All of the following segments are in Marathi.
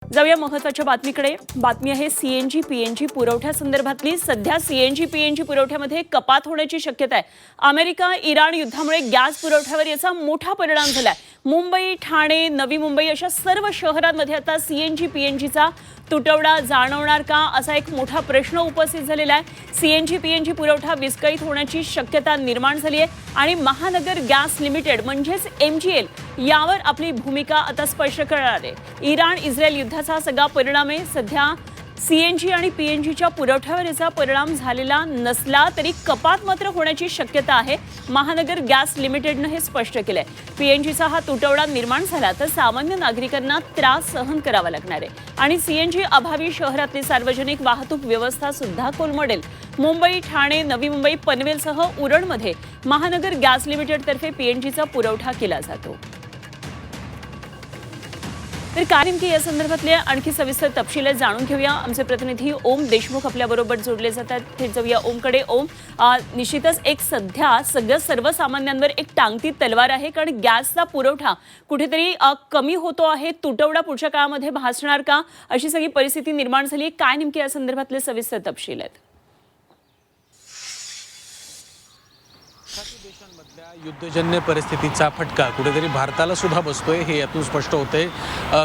जाऊया महत्त्वाच्या बातमीकडे। बातमी आहे सीएनजी पीएनजी पुरवठ्यासंदर्भातली। सध्या सीएनजी पीएनजी पुरवठ्यामध्ये कपात होण्याची शक्यता आहे। अमेरिका इराण युद्धामुळे गॅस पुरवठ्यावर याचा मोठा परिणाम झालाय। मुंबई, ठाणे, नवी मुंबई अशा सर्व शहरांमध्ये आता सीएनजी पीएनजीचा तुटवडा जाणवणार का असा एक मोठा प्रश्न उपस्थित झालेला आहे। सीएनजी पीएनजी पुरवठा विस्कळीत होण्याची शक्यता निर्माण झाली आहे आणि महानगर गॅस लिमिटेड म्हणजेच एमजीएल यावर आपली भूमिका आता स्पष्ट करणार आहे। इराण इस्रायल युद्धाचा सगळा परिणाम आहे। सध्या सीएनजी आणि पीएनजीच्या पुरवठ्यावर याचा परिणाम झालेला नसला तरी कपात मात्र होण्याची शक्यता आहे। महानगर गॅस लिमिटेडने हे स्पष्ट केलंय। पीएनजीचा हा तुटवडा निर्माण झाला तर सामान्य नागरिकांना त्रास सहन करावा लागणार आहे आणि सीएनजी अभावी शहरातली सार्वजनिक वाहतूक व्यवस्था सुद्धा कोलमडेल। मुंबई, ठाणे, नवी मुंबई, पनवेलसह उरणमध्ये महानगर गॅस लिमिटेडतर्फे पीएनजीचा पुरवठा केला जातो। तर काय नेमके या संदर्भातले आणखी सविस्तर तपशील जाणून घेऊया। आमचे प्रतिनिधी ओम देशमुख आपल्याबरोबर जोडले जातात। थेट जाऊया ओमकडे। ओम, निश्चितच एक सध्या सर्वसामान्यांवर एक टांगती तलवार आहे, कारण गॅसचा पुरवठा कुठेतरी कमी होतो आहे। तुटवडा पुढच्या काळामध्ये भासणार का अशी सगळी परिस्थिती निर्माण झाली आहे। काय नेमके या संदर्भातले सविस्तर तपशील आहेत? देशांमधल्या युद्धजन्य परिस्थितीचा फटका कुठेतरी भारताला सुद्धा बसतोय, हे यातून स्पष्ट होते।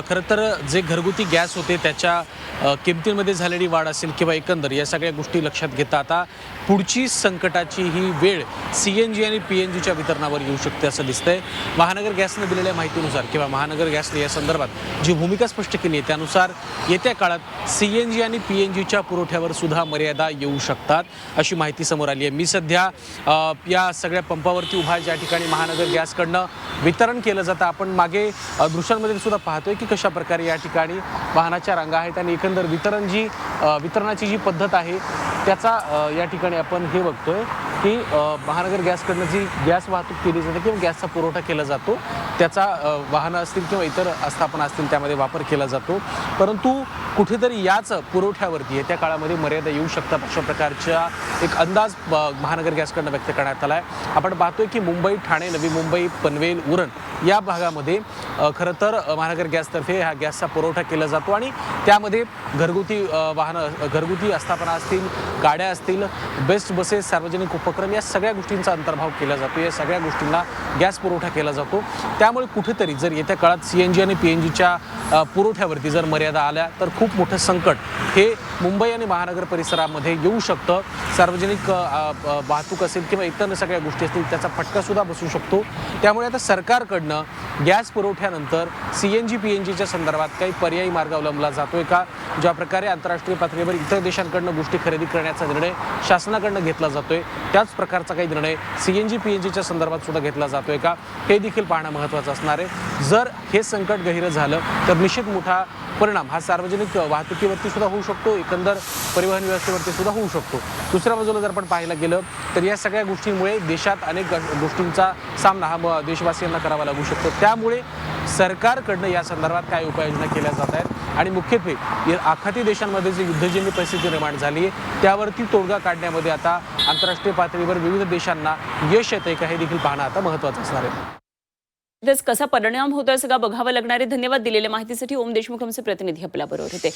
खरं तर जे घरगुती गॅस होते त्याच्या किमतींमध्ये झालेली वाढ असेल किंवा एकंदर या सगळ्या गोष्टी लक्षात घेता आता पुढची संकटाची ही वेळ सीएनजी आणि पीएनजीच्या वितरणावर येऊ शकते असं दिसतंय। महानगर गॅसने दिलेल्या माहितीनुसार किंवा महानगर गॅसने या संदर्भात जी भूमिका स्पष्ट केली आहे त्यानुसार येत्या काळात सीएनजी आणि पीएनजीच्या पुरवठ्यावर सुद्धा मर्यादा येऊ शकतात अशी माहिती समोर आली आहे। मी सध्या या सगळ्या पंपावरती उभा, ज्या ठिकाणी महानगर गॅसकडनं वितरण केलं जातं। आपण मागे दृश्यांमध्ये सुद्धा पाहतोय की कशा प्रकारे या ठिकाणी वाहनाच्या रांगा आहेत आणि एकंदर वितरणाची जी पद्धत आहे त्याचा या ठिकाणी आपण हे बघतोय की महानगर गॅसकडनं जी गॅस वाहतूक केली जाते किंवा गॅसचा पुरवठा केला जातो त्याचा वाहनं असतील किंवा इतर आस्थापना असतील त्यामध्ये वापर केला जातो। परंतु कुठेतरी याच पुरवठ्यावरती येत्या काळामध्ये मर्यादा येऊ शकतात अशा प्रकारचा एक अंदाज महानगर गॅसकडनं व्यक्त करण्यात आला आहे। आपण पाहतोय की मुंबई, ठाणे, नवी मुंबई, पनवेल, उरण या भागामध्ये खरं तर महानगर गॅसतर्फे हा गॅसचा पुरवठा केला जातो आणि त्यामध्ये घरगुती वाहनं, घरगुती आस्थापना असतील, गाड्या असतील, बेस्ट बसेस, सार्वजनिक उपक्रम या सगळ्या गोष्टींचा अंतर्भाव केला जातो। या सगळ्या गोष्टींना गॅस पुरवठा केला जातो। त्यामुळे कुठेतरी जर येत्या काळात सीएनजी आणि पीएनजीच्या पुरवठ्यावरती जर मर्यादा आल्या तर खूप मोठं संकट हे मुंबई आणि महानगर परिसरामध्ये येऊ शकतं। सार्वजनिक वाहतूक असेल किंवा इतर सगळ्या गोष्टी असतील त्याचा फटका सुद्धा बसू शकतो। त्यामुळे आता सरकारकडनं गॅस पुरवठ्यानंतर सीएनजी पीएनजीच्या संदर्भात काही पर्यायी मार्ग अवलंबला जातोय का? ज्या प्रकारे आंतरराष्ट्रीय पातळीवर इतर देशांकडनं गोष्टी खरेदी करण्याचा निर्णय शासनाकडनं घेतला जातोय त्याच प्रकारचा काही निर्णय सीएनजी पीएनजीच्या संदर्भात सुद्धा घेतला जातोय का, हे देखील पाहणं महत्त्वाचं असणार आहे। जर हे संकट गहिरं झालं तर निश्चित मोठा परिणाम हा सार्वजनिक वाहतुकीवरती सुद्धा होऊ शकतो, एकंदर परिवहन व्यवस्थेवरती सुद्धा होऊ शकतो। दुसऱ्या बाजूला जर आपण पाहायला गेलं तर या सगळ्या गोष्टींमुळे देशात अनेक गोष्टींचा सामना हा देशवासियांना करावा लागू शकतो। त्यामुळे सरकारकडनं या संदर्भात काय उपाययोजना केल्या जात आहेत आणि मुख्यत्वे आखाती देशांमध्ये जी युद्धजन्य परिस्थिती निर्माण झाली आहे त्यावरती तोडगा काढण्यामध्ये आता आंतरराष्ट्रीय पातळीवर विविध देशांना यश येतंय का, हे देखील पाहणं आता महत्त्वाचं असणार आहे। कसा परिणाम होतोय सगळं बघावं लागणार आहे। धन्यवाद दिलेल्या माहितीसाठी ओम देशमुख आमचे प्रतिनिधी आपल्याबरोबर होते।